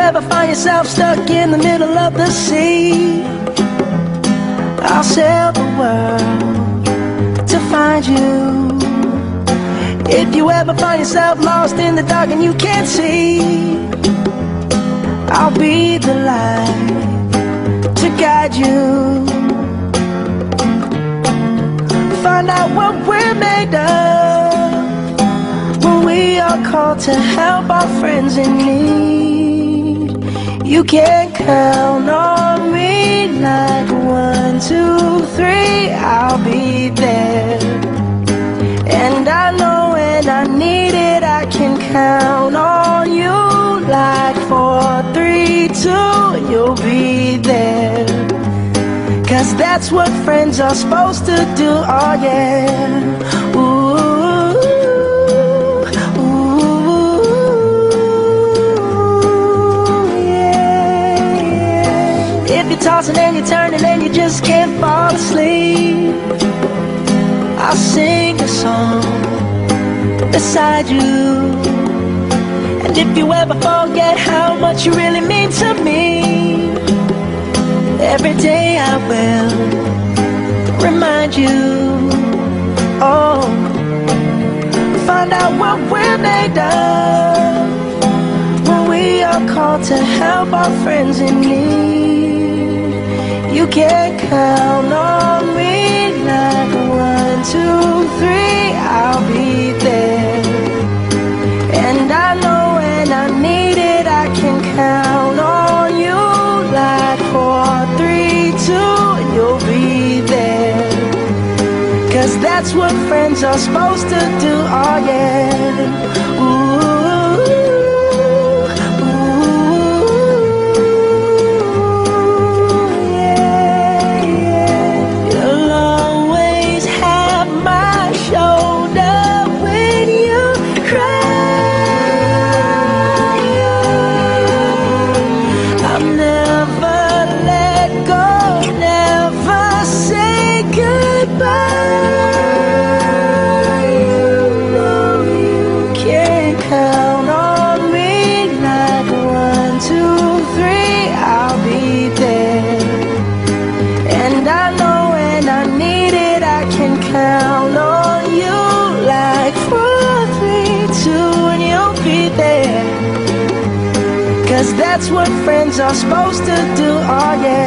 ever find yourself stuck in the middle of the sea, I'll sail the world to find you. If you ever find yourself lost in the dark and you can't see, I'll be the light to guide you. Find out what we're made of when we are called to help our friends in need. You can count on me like 1, 2, 3, I'll be there. And I know when I need it, I can count on you like 4, 3, 2, you'll be there. 'Cause that's what friends are supposed to do, oh yeah. Ooh, ooh, yeah, yeah. If you're tossing and you're turning and you just can't fall asleep, I'll sing a song beside you. And if you ever forget how much you really mean to me, every day I will remind you. Oh, find out what we're made of when we are called to help our friends in need. You can count on me like 1, 2, 3, I'll be there. And I know when I need it, I can count on you like 4, 3, 2, and you'll be there. 'Cause that's what friends are supposed to do, oh yeah. Ooh, yeah, yeah. You'll always have my shoulder when you cry. I'll never let go, never say goodbye. You know you can count on me like 1, 2, 3, I'll be there. And I know when I need it, I can count on you like 4, 3, 2, and you'll be there. 'Cause that's what friends are supposed to do, oh yeah.